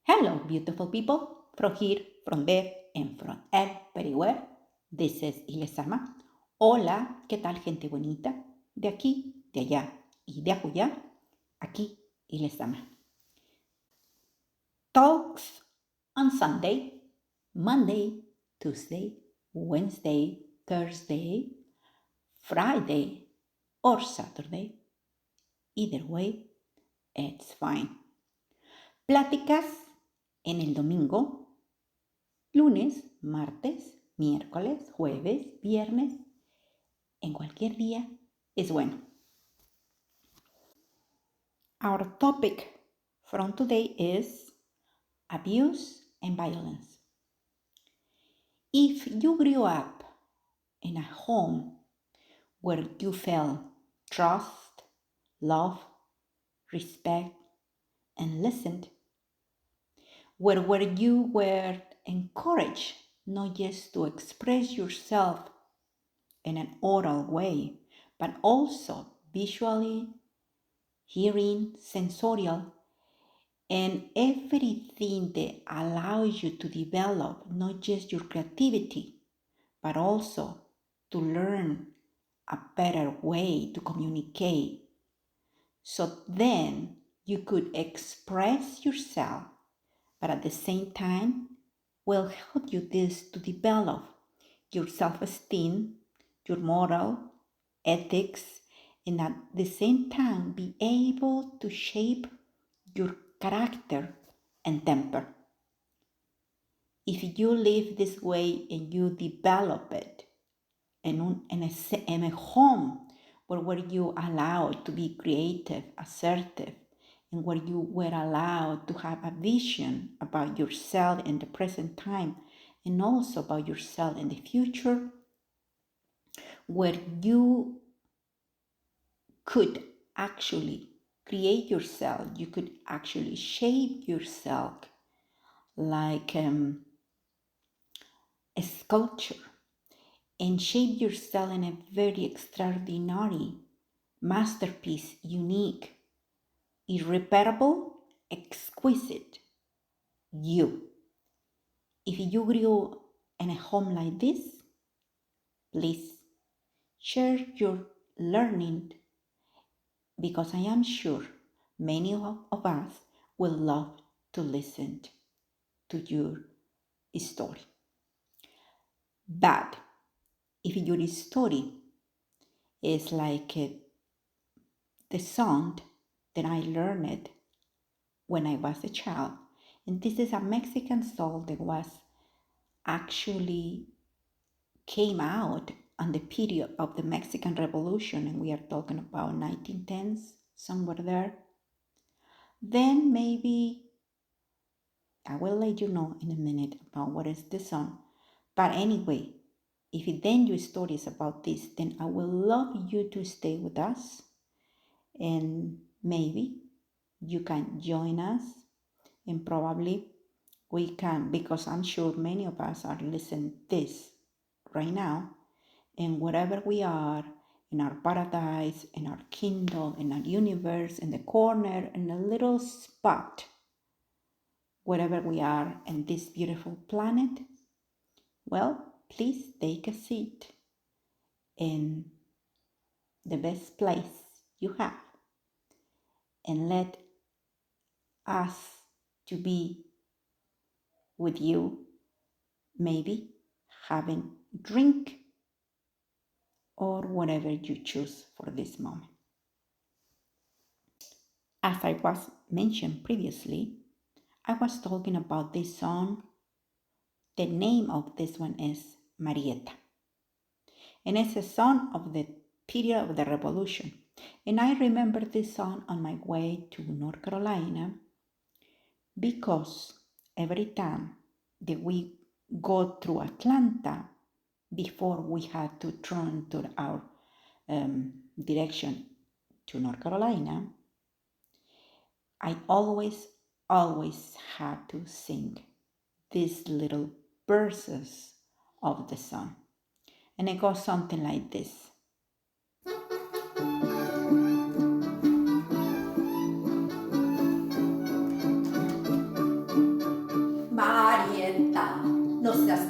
Hello, beautiful people, from here, from there, and from everywhere. This is LezAma. Hola, ¿qué tal, gente bonita? De aquí, de allá y de acullá, aquí LezAma. Talks on Sunday, Monday, Tuesday, Wednesday, Thursday, Friday, or Saturday. Either way, it's fine. Pláticas en el domingo, lunes, martes, miércoles, jueves, viernes, en cualquier día es bueno. Our topic from today is abuse and violence. If you grew up in a home where you felt trust, love, respect, and listened, where you were encouraged not just to express yourself in an oral way, but also visually, hearing, sensorial, and everything that allows you to develop not just your creativity, but also to learn a better way to communicate. So then you could express yourself, but at the same time will help you this to develop your self-esteem, your moral, ethics, and at the same time be able to shape your character and temper. If you live this way and you develop it in a home where you allowed to be creative, assertive, and where you were allowed to have a vision about yourself in the present time and also about yourself in the future, where you could actually create yourself, you could actually shape yourself like a sculpture and shape yourself in a very extraordinary masterpiece, unique, irreparable, exquisite you. If you grew in a home like this, please share your learning, because I am sure many of us will love to listen to your story. But if your story is like the song that I learned when I was a child, and this is a Mexican song that was actually came out on the period of the Mexican Revolution, and we are talking about 1910s, somewhere there, then maybe I will let you know in a minute about what is the song. But anyway, if then your story is about this, then I will love you to stay with us, and maybe you can join us, and probably we can, because I'm sure many of us are listening this right now, and wherever we are, in our paradise, in our kingdom, in our universe, in the corner, in a little spot, wherever we are in this beautiful planet, well, please take a seat in the best place you have and let us to be with you, maybe having drink or whatever you choose for this moment. As I was mentioned previously, I was talking about this song. The name of this one is Marieta, and it's a song of the period of the revolution. And I remember this song on my way to North Carolina, because every time that we go through Atlanta, before we had to turn to our direction to North Carolina, I always had to sing these little verses of the song. And it goes something like this.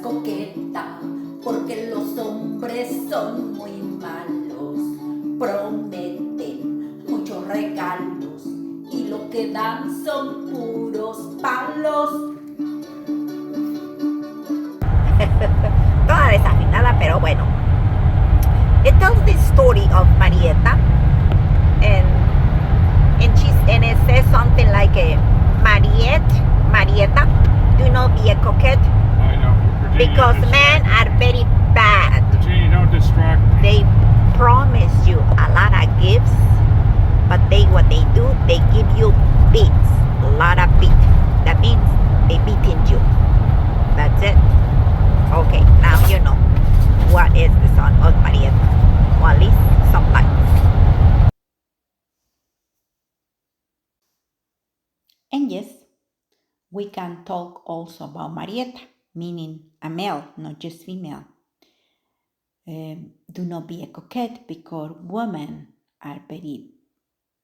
coqueta, porque los hombres son muy malos, prometen muchos regalos y lo que dan son puros palos. Toda desafinada, pero bueno. It tells the story of Marieta, and it says something like Marieta, do not be a coquette. I know. Virginia, Because men are very bad. Virginia, don't distract me. They promise you a lot of gifts, but what they do, they give you beats, a lot of beat. That means they beating you. That's it. Okay, now you know what is the song of Marieta. Or at least some lines. And yes, we can talk also about Marieta, meaning a male, not just female. Do not be a coquette, because women are very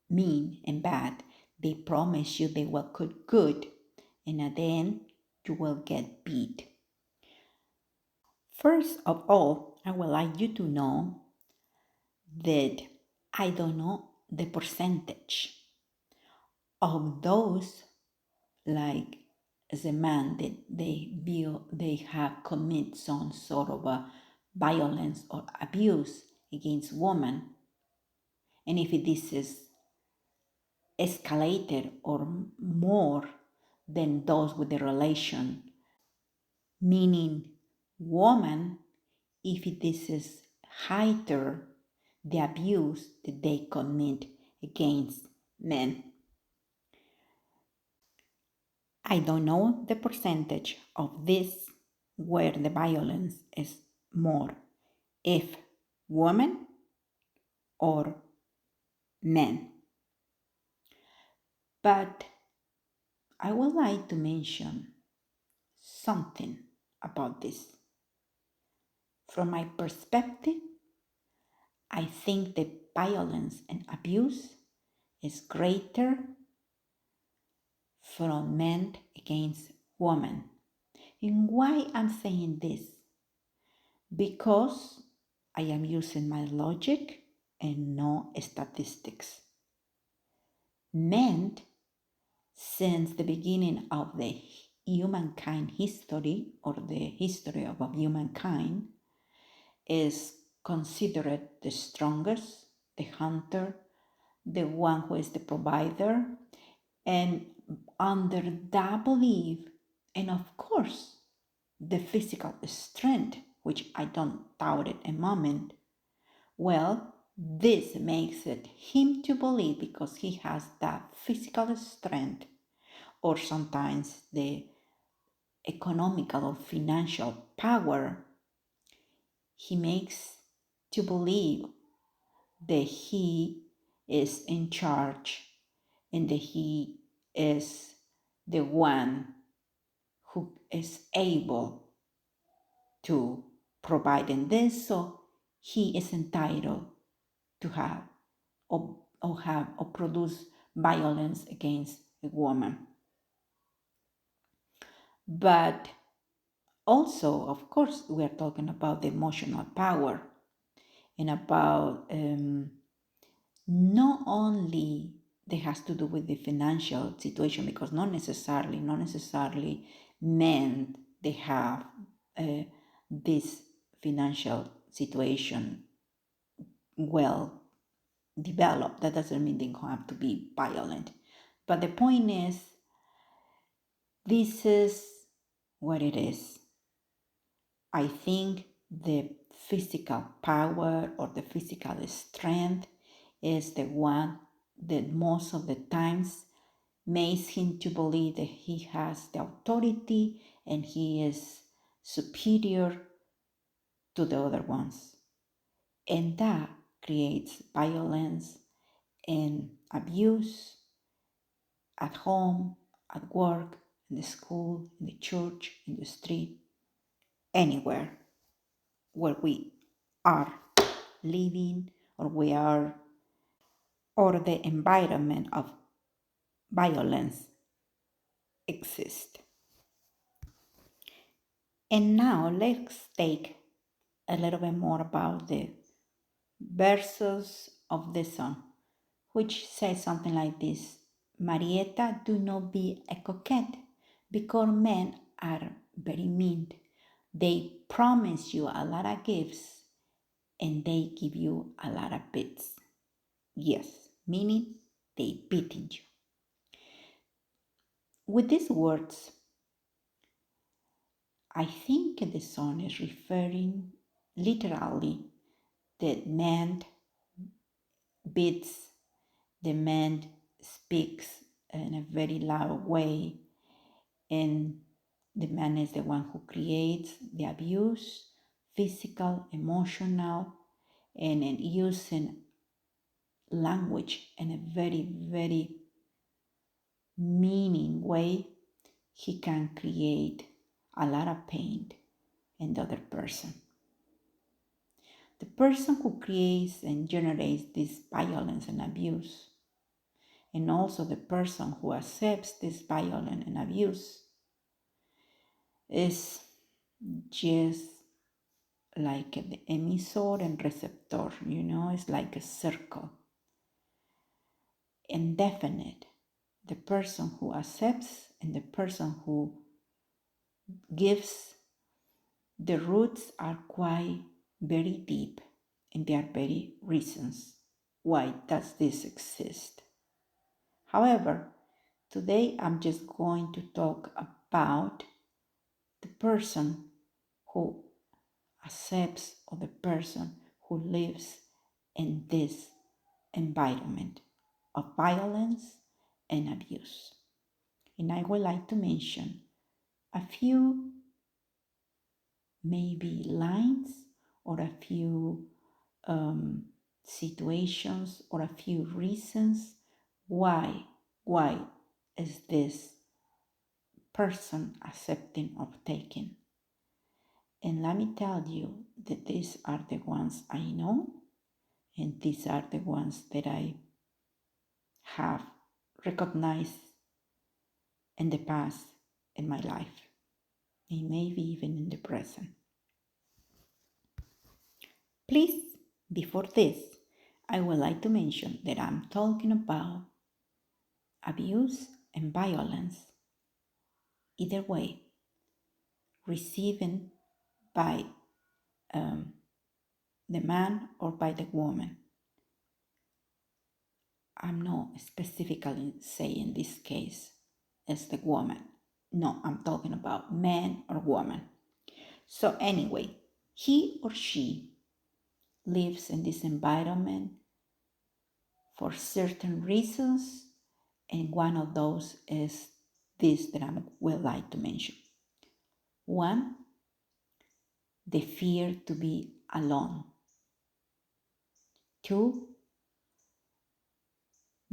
mean and bad. They promise you they will cook good, and at the end, you will get beat. First of all, I would like you to know that I don't know the percentage of those, like as a man, that they have committed some sort of a violence or abuse against women, and if this is escalated or more than those with the relation, meaning woman, if this is higher the abuse that they commit against men. I don't know the percentage of this where the violence is more, if women or men. But I would like to mention something about this. From my perspective, I think that violence and abuse is greater from men against women. And why I'm saying this? Because I am using my logic and no statistics. Men, since the beginning of the humankind history, or the history of humankind, is considered the strongest, the hunter, the one who is the provider, and under that belief, and of course, the physical strength, which I don't doubt it a moment, well, this makes it him to believe, because he has that physical strength, or sometimes the economical or financial power, he makes to believe that he is in charge and that he is the one who is able to provide in this, so he is entitled to have or produce violence against a woman. But also, of course, we are talking about the emotional power, and about not only that has to do with the financial situation, because not necessarily men they have this financial situation well developed. That doesn't mean they have to be violent, but the point is, this is what it is. I think the physical power or the physical strength is the one that most of the times makes him to believe that he has the authority and he is superior to the other ones. And that creates violence and abuse at home, at work, in the school, in the church, in the street, anywhere where we are living, or we are, or the environment of violence exists. And now let's take a little bit more about the verses of the song, which says something like this: Marieta, do not be a coquette, because men are very mean. They promise you a lot of gifts and they give you a lot of bits. Yes, meaning they beating you. With these words, I think the song is referring literally that man beats, the man speaks in a very loud way, and the man is the one who creates the abuse, physical, emotional, and in using language in a very, very meaning way, he can create a lot of pain in the other person. The person who creates and generates this violence and abuse, and also the person who accepts this violence and abuse, is just like the emissor and receptor, it's like a circle. Indefinite. The person who accepts and the person who gives, the roots are quite very deep, and there are very reasons why does this exist. However, today I'm just going to talk about the person who accepts or the person who lives in this environment of violence and abuse. And I would like to mention a few maybe lines or a few situations or a few reasons why is this person accepting or taking. And let me tell you that these are the ones I know, and these are the ones that I have recognized in the past in my life, and maybe even in the present. Please, before this, I would like to mention that I'm talking about abuse and violence, either way, receiving by the man or by the woman. I'm not specifically saying this case as the woman. No, I'm talking about man or woman. So anyway, he or she lives in this environment for certain reasons, and one of those is this that I would like to mention. One, the fear to be alone. Two,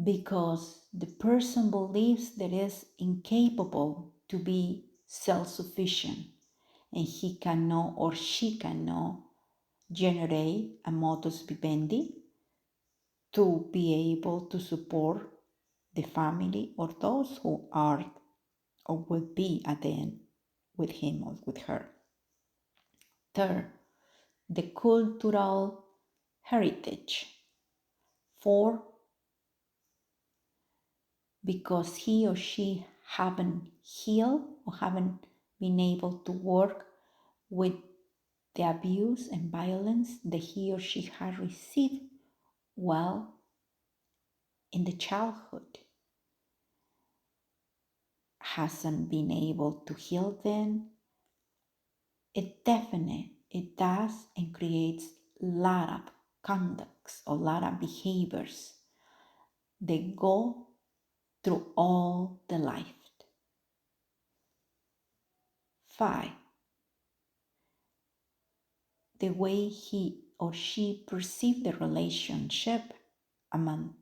because the person believes that is incapable to be self-sufficient, and he cannot or she cannot generate a modus vivendi to be able to support the family or those who are or will be at the end with him or with her. Third, the cultural heritage. Four, because he or she haven't healed or haven't been able to work with the abuse and violence that he or she had received while in the childhood, hasn't been able to heal them. It does and creates a lot of conducts, a lot of behaviors that go through all the life. 5, the way he or she perceived the relationship among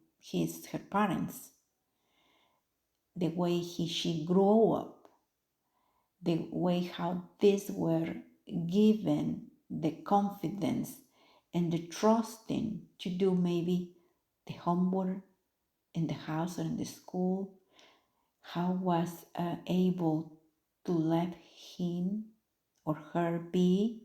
her parents, the way she grew up, the way how these were given the confidence and the trusting to do maybe the homework in the house or in the school, how was able to let him or her be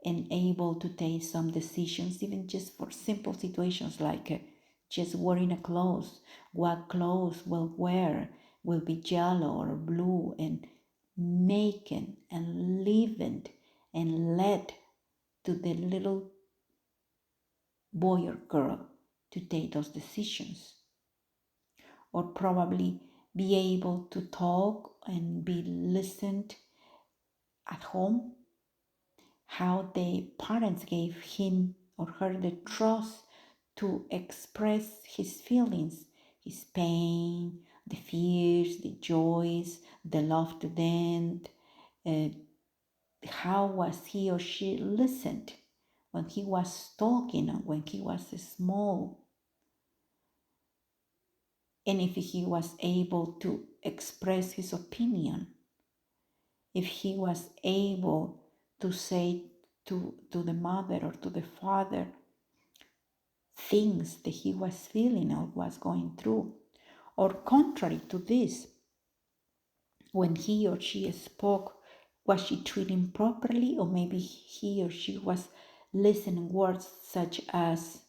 and able to take some decisions, even just for simple situations like just wearing a clothes. What clothes will wear will be yellow or blue, and making and living and let to the little boy or girl to take those decisions, or probably be able to talk and be listened at home, how the parents gave him or her the trust to express his feelings, his pain, the fears, the joys, the love to them. Uh, how was he or she listened when he was talking or when he was small? And if he was able to express his opinion, if he was able to say to the mother or to the father things that he was feeling or was going through. Or contrary to this, when he or she spoke, was she treating properly, or maybe he or she was listening words such as,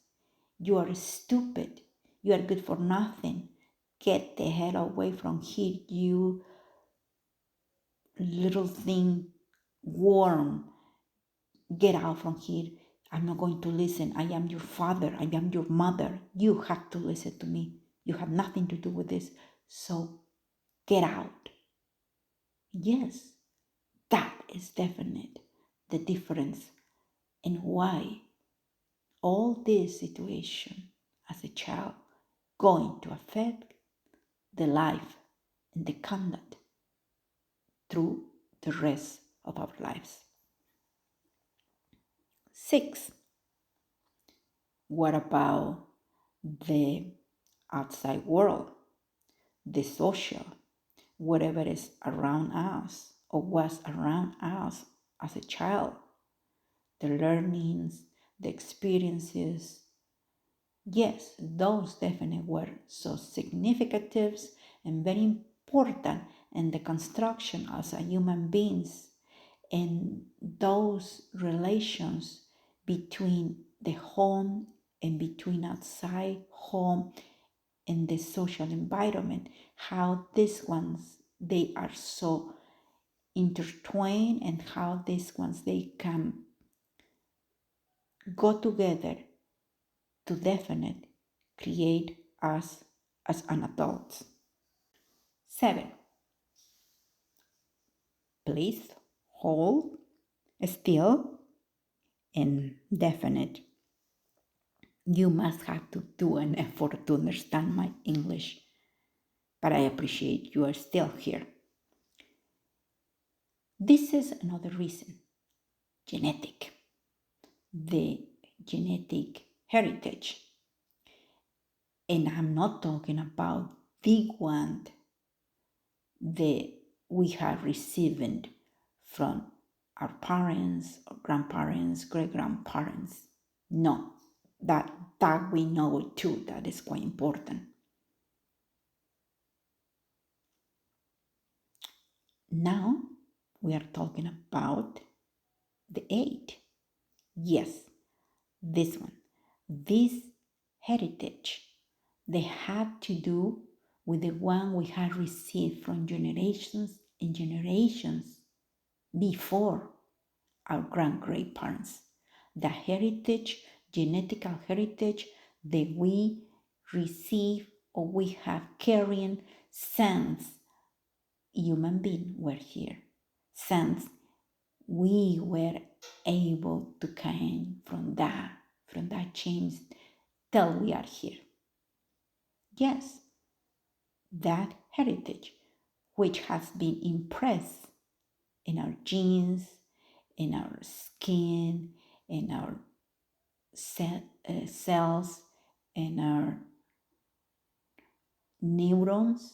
"You are stupid, you are good for nothing, get the hell away from here, you little thing, worm, get out from here. I'm not going to listen. I am your father. I am your mother. You have to listen to me. You have nothing to do with this. So get out." Yes, that is definite the difference in why all this situation as a child going to affect the life and the conduct through the rest of our lives. 6. What about the outside world, the social, whatever is around us or was around us as a child, the learnings, the experiences? Yes, those definitely were so significant and very important in the construction as a human beings, and those relations between the home and between outside home and the social environment, how these ones they are so intertwined, and how these ones they can go together to definitely create us as an adult. 7. Please hold still and definite. You must have to do an effort to understand my English, but I appreciate you are still here. This is another reason, genetic, the genetic heritage. And I'm not talking about the one that we have received from our parents or grandparents, great grandparents. No, that we know too, that is quite important. Now we are talking about the 8. Yes, this one. This heritage, they had to do with the one we had received from generations and generations before our great parents. The heritage, genetical heritage that we receive or we have carrying since human beings were here, since we were able to come from that change till we are here. Yes, that heritage which has been impressed in our genes, in our skin, in our cells, in our neurons,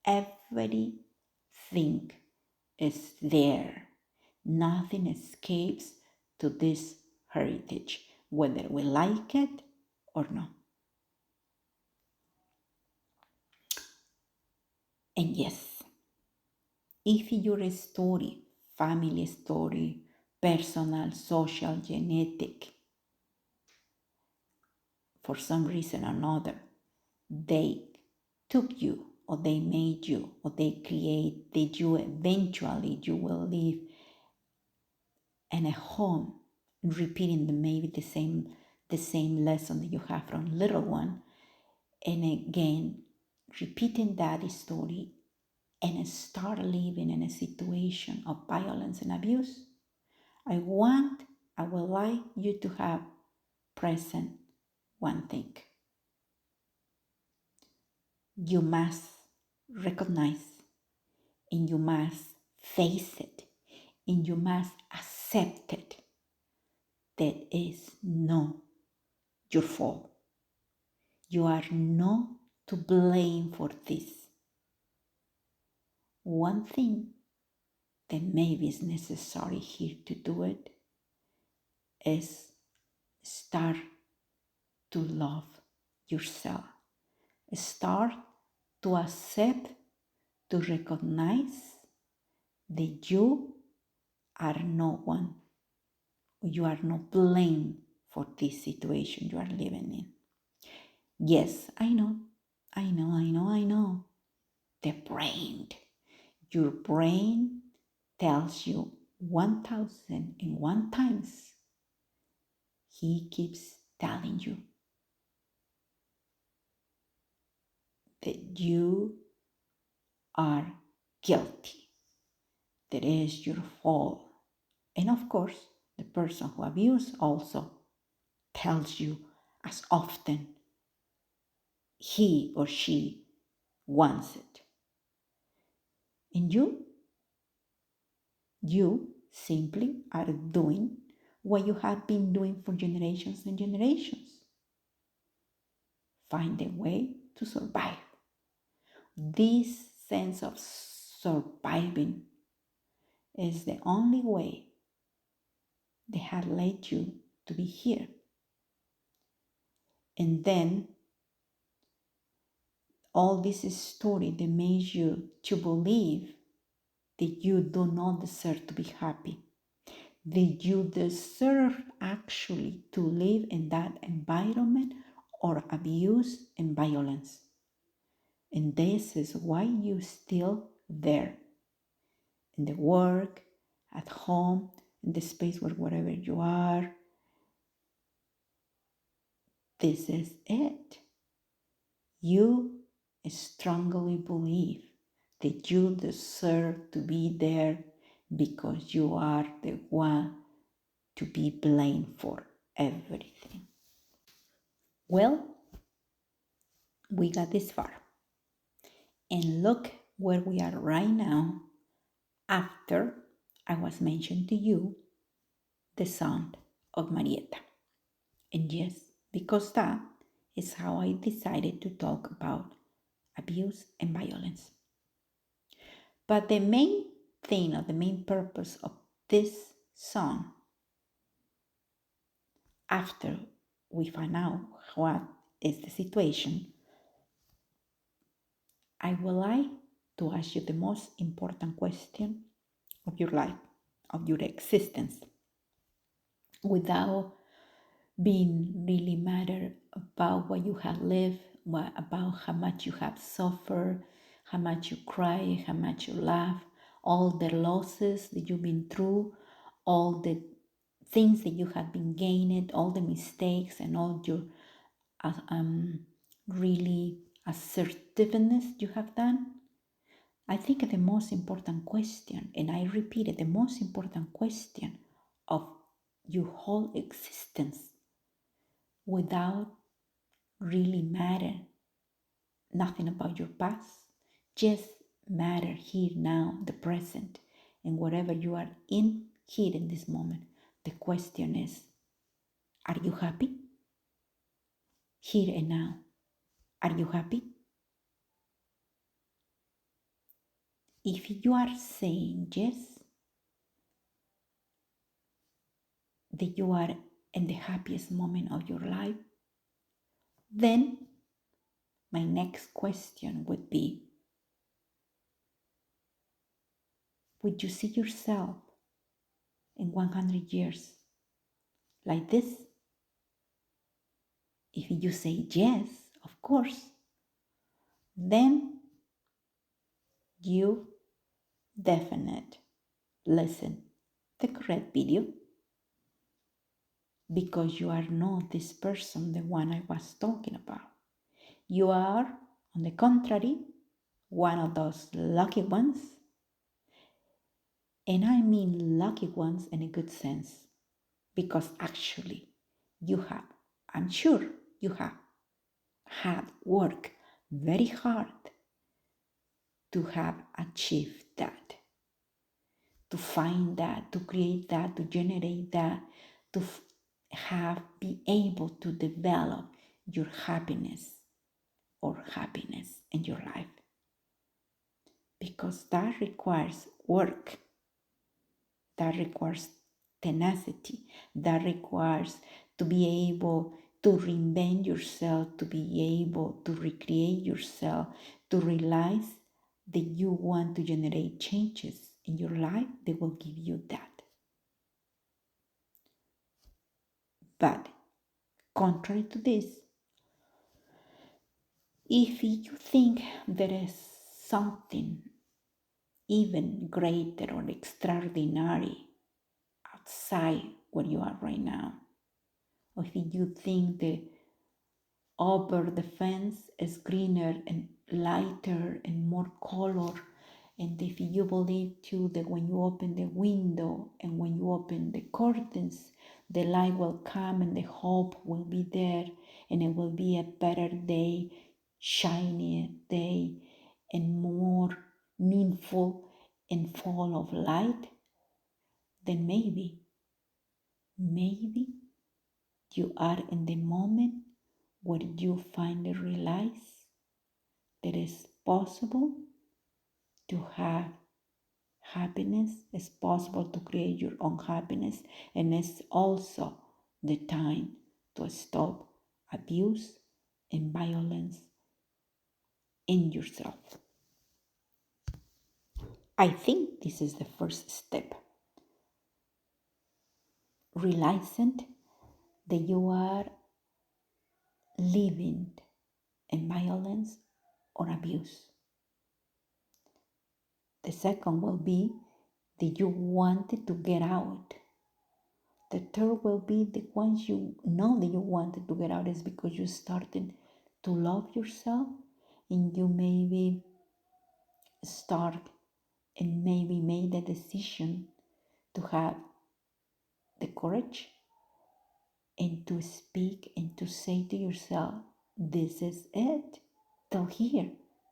everything is there. Nothing escapes to this heritage, whether we like it or not. And yes, if your story family story, personal, social, genetic, for some reason or another, they took you or they made you or they created you, eventually you will live in a home repeating maybe the same lesson that you have from little one, and again repeating that story and start living in a situation of violence and abuse. I would like you to have present one thing. You must recognize and you must face it and you must accept it. That is not your fault. You are not to blame for this. One thing that maybe is necessary here to do it is start to love yourself. Start to accept, to recognize that you are no one, you are not blamed for this situation you are living in. Yes, I know. Your brain tells you 1001 times. He keeps telling you that you are guilty. That is your fault. And of course, the person who abused also tells you as often he or she wants it. And you simply are doing what you have been doing for generations and generations. Find a way to survive. This sense of surviving is the only way that has led you to be here. And then all this story that makes you to believe that you do not deserve to be happy, that you deserve actually to live in that environment or abuse and violence. And this is why you're still there, in the work, at home, in the space wherever you are. This is it. You strongly believe that you deserve to be there because you are the one to be blamed for everything. Well, we got this far. And look where we are right now after I was mentioned to you the sound of Marieta. And yes, because that is how I decided to talk about abuse and violence. But the main thing or the main purpose of this song, after we find out what is the situation, I would like to ask you the most important question of your life, of your existence, without being really matter about what you have lived, about how much you have suffered, how much you cry, how much you laugh, all the losses that you've been through, all the things that you have been gaining, all the mistakes and all your really assertiveness you have done. I think the most important question, and I repeat it, the most important question of your whole existence, without really matter nothing about your past, just matter here now, the present, and whatever you are in here in this moment. The question is, are you happy? Here and now, are you happy? If you are saying yes, that you are in the happiest moment of your life, then my next question would be, would you see yourself in 100 years like this? If you say yes, of course, then you definitely listen the correct video, because you are not this person, the one I was talking about. You are, on the contrary, one of those lucky ones. And I mean lucky ones in a good sense, because actually you have, I'm sure you have had work very hard to have achieved that, to find that, to create that, to generate that, to be able to develop your happiness or happiness in your life. Because that requires work, that requires tenacity, that requires to be able to reinvent yourself, to be able to recreate yourself, to realize that you want to generate changes in your life that will give you that. But contrary to this, if you think there is something even greater or extraordinary outside where you are right now, or if you think the over the fence is greener and lighter and more color, and if you believe too that when you open the window and when you open the curtains, the light will come and the hope will be there, and it will be a better day, shinier day, and more meaningful and full of light, then maybe you are in the moment where you finally realize that it's possible to have happiness, it's possible to create your own happiness, and it's also the time to stop abuse and violence in yourself. I think this is the first step. Realizing that you are living in violence or abuse. The second will be that you wanted to get out. The third will be that once you know that you wanted to get out is because you started to love yourself, and you maybe start and maybe made the decision to have the courage and to speak and to say to yourself, this is it, till here,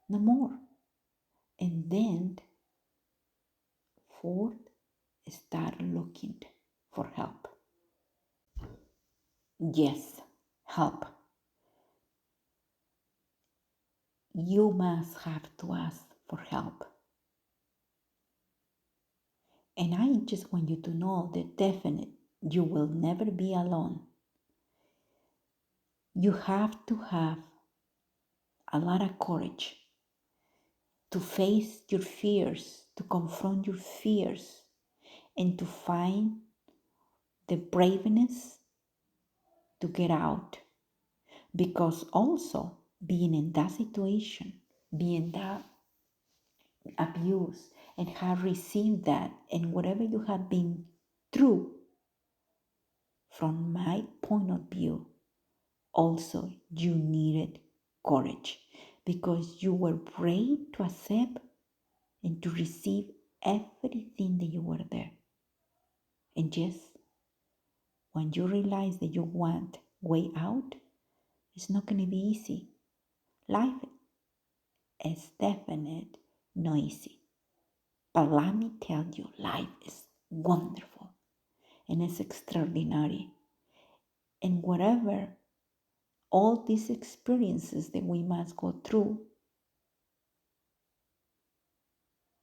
no more. And then fourth, start looking for help. Yes, help. You must have to ask for help. And I just want you to know that definitely you will never be alone. You have to have a lot of courage to face your fears, to confront your fears, and to find the braveness to get out. Because also being in that situation, being that abuse, and have received that, and whatever you have been through, from my point of view, also you needed courage, because you were brave to accept and to receive everything that you were there. And yes, when you realize that you want way out, it's not going to be easy. Life is definitely not easy. But let me tell you, life is wonderful and it's extraordinary. And whatever all these experiences that we must go through,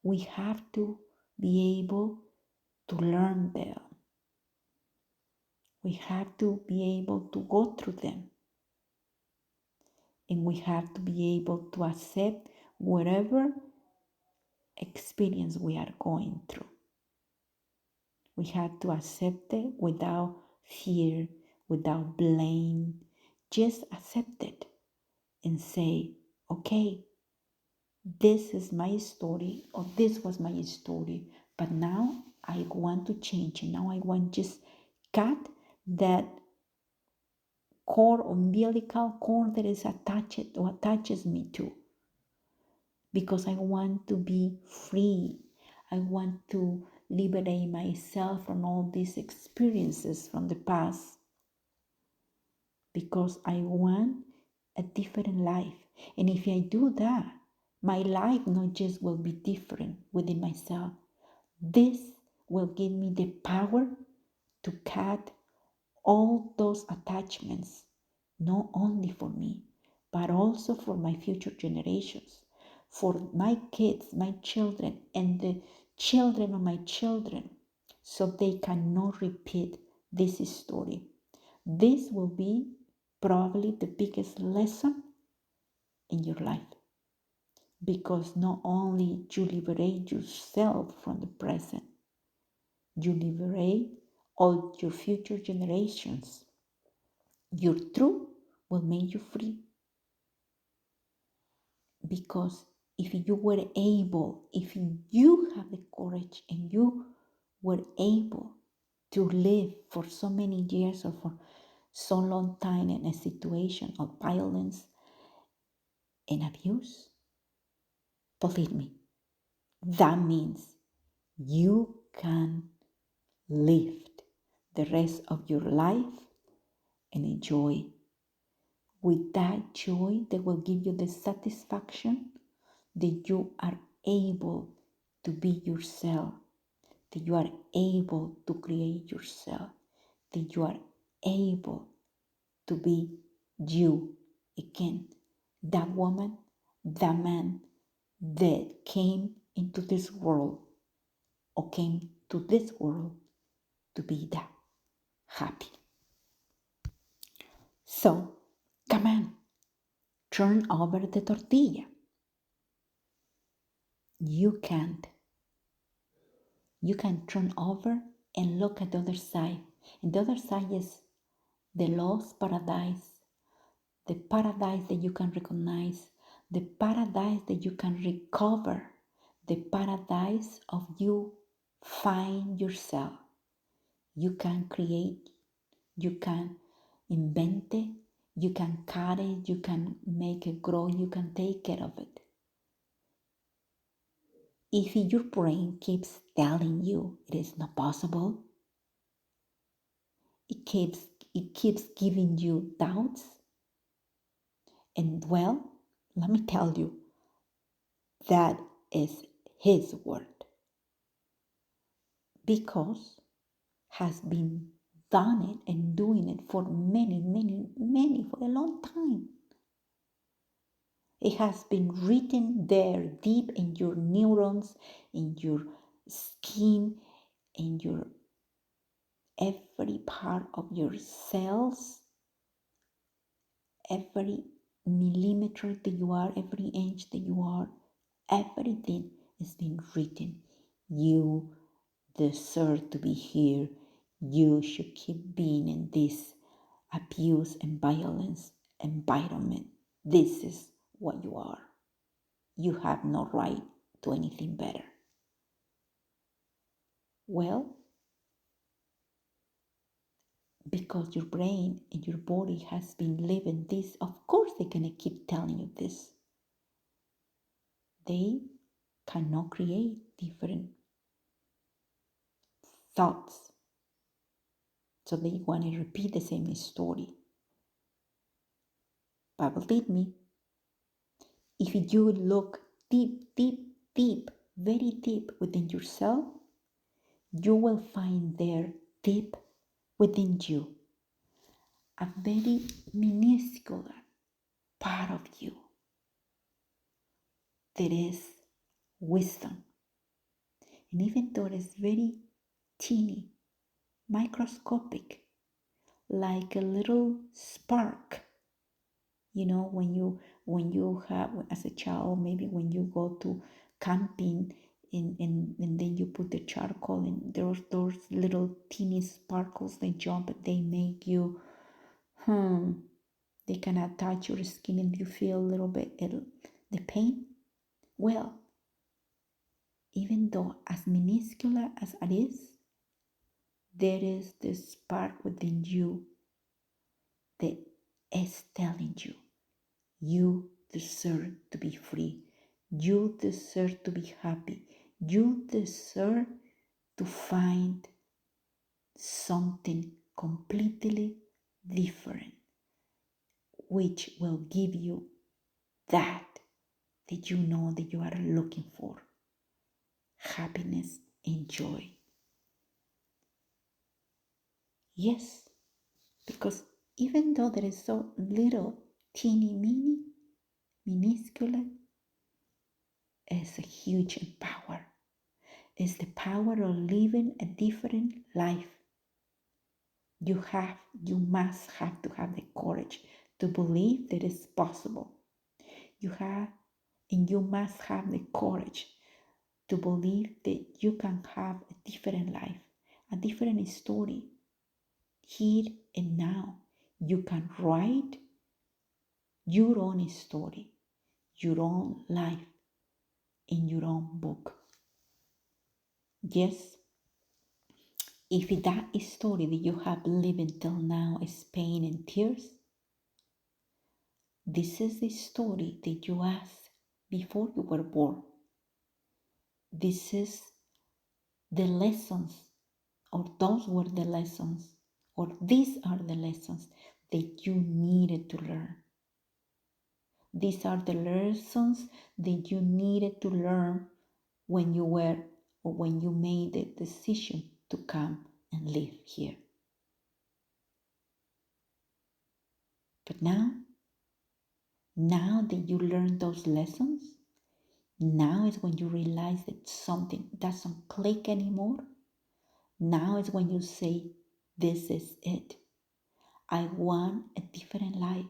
we have to be able to learn them. We have to be able to go through them. And we have to be able to accept whatever experience we are going through. We have to accept it without fear, without blame. Just accept it and say, okay, this is my story, or this was my story, but now I want to change, and now I want just cut that cord, umbilical cord that is attached or attaches me to, because I want to be free. I want to liberate myself from all these experiences from the past, because I want a different life. And if I do that, my life not just will be different within myself. This will give me the power to cut all those attachments, not only for me, but also for my future generations, for my kids, my children, and the children of my children, so they cannot repeat this story. This will be probably the biggest lesson in your life, because not only you liberate yourself from the present, you liberate all your future generations. Your truth will make you free, because if you were able, if you have the courage and you were able to live for so many years or for so long time in a situation of violence and abuse, believe me, that means you can live the rest of your life and enjoy with that joy that will give you the satisfaction that you are able to be yourself, that you are able to create yourself, that you are able to be you again, that woman, that man that came into this world or came to this world to be that happy. So, come on, turn over the tortilla. You can't. You can turn over and look at the other side. And the other side is the lost paradise, the paradise that you can recognize, the paradise that you can recover, the paradise of you find yourself. You can create, you can invent it, you can cut it, you can make it grow, you can take care of it. If your brain keeps telling you it is not possible, it keeps giving you doubts, and well, let me tell you, that is his word, because has been done it and doing it for many for a long time. It has been written there deep in your neurons, in your skin, in your every part of your cells, every millimeter that you are, every inch that you are, everything has been written. You deserve to be here. You should keep being in this abuse and violence environment. This is what you are. You have no right to anything better. Well, because your brain and your body has been living this, of course they're gonna keep telling you this. They cannot create different thoughts. So they want to repeat the same story. But believe me, if you look deep, very deep within yourself, you will find there deep within you a very minuscule part of you that is wisdom. And even though it is very teeny, microscopic, like a little spark, you know, when you have, as a child, maybe when you go to camping and then you put the charcoal and those little teeny sparkles, they jump, they make you, they can touch your skin and you feel a little bit the pain. Well, even though as minuscule as it is, there is this spark within you that is telling you, you deserve to be free. You deserve to be happy. You deserve to find something completely different, which will give you that you know that you are looking for. Happiness and joy. Yes, because even though there is so little, teeny, minuscule, is a huge power. It's the power of living a different life. You must have to have the courage to believe that it's possible. You must have the courage to believe that you can have a different life, a different story. Here and now, you can write your own story, your own life, in your own book. Yes, if that story that you have lived until now is pain and tears, this is the story that you asked before you were born. This is the lessons, or those were the lessons, or these are the lessons that you needed to learn. These are the lessons that you needed to learn when you were, or when you made the decision to come and live here. But now that you learned those lessons, now is when you realize that something doesn't click anymore. Now is when you say, this is it. I want a different life.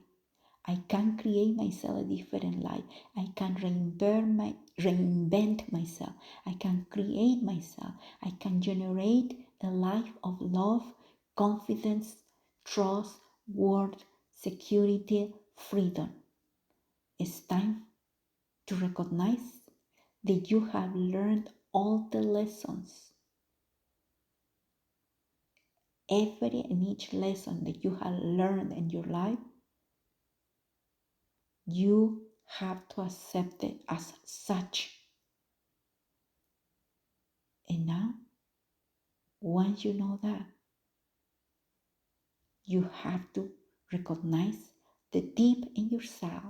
I can create myself a different life. I can reinvent myself. I can create myself. I can generate a life of love, confidence, trust, worth, security, freedom. It's time to recognize that you have learned all the lessons. Every and each lesson that you have learned in your life, you have to accept it as such. And now, once you know that, you have to recognize that deep in yourself,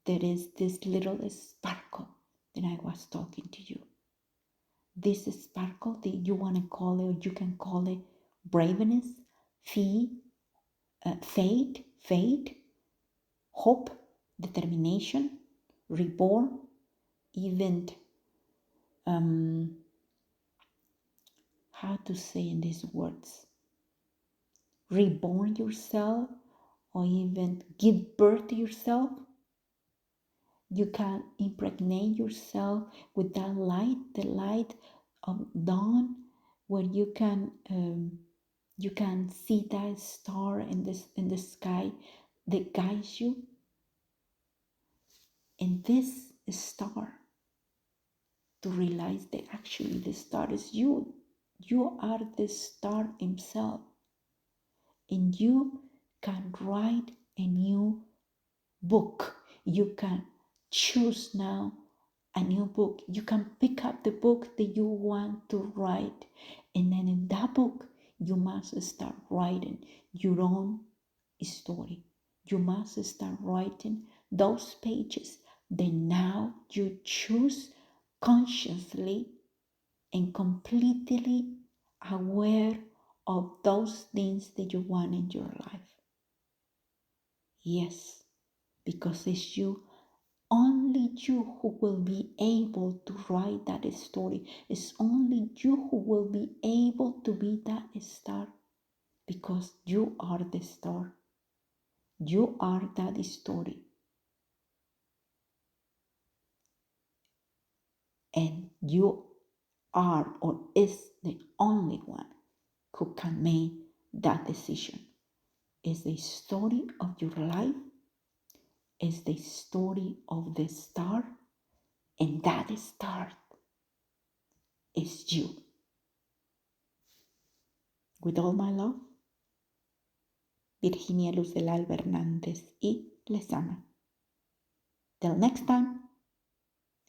there is this little sparkle that I was talking to you. This sparkle that you want to call it, or you can call it braveness, faith, hope, determination, reborn, even how to say in these words, reborn yourself, or even give birth to yourself. You can impregnate yourself with that light, the light of dawn, where you can see that star in the sky that guides you. And this star, to realize that actually the star is you. You are the star himself. And you can write a new book. You can choose now a new book. You can pick up the book that you want to write. And then in that book, you must start writing your own story. You must start writing those pages that now you choose consciously and completely aware of those things that you want in your life. Yes, because it's you, only you, who will be able to write that story. It's only you who will be able to be that star, because you are the star. You are that story. You are or is the only one who can make that decision. Is the story of your life, is the story of the star, and that star is you. With all my love, Virginia Luz del Alba Hernández y LezAma. Till next time,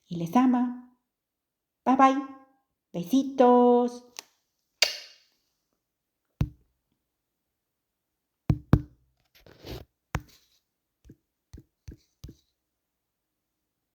y les ama. Bye bye. Besitos.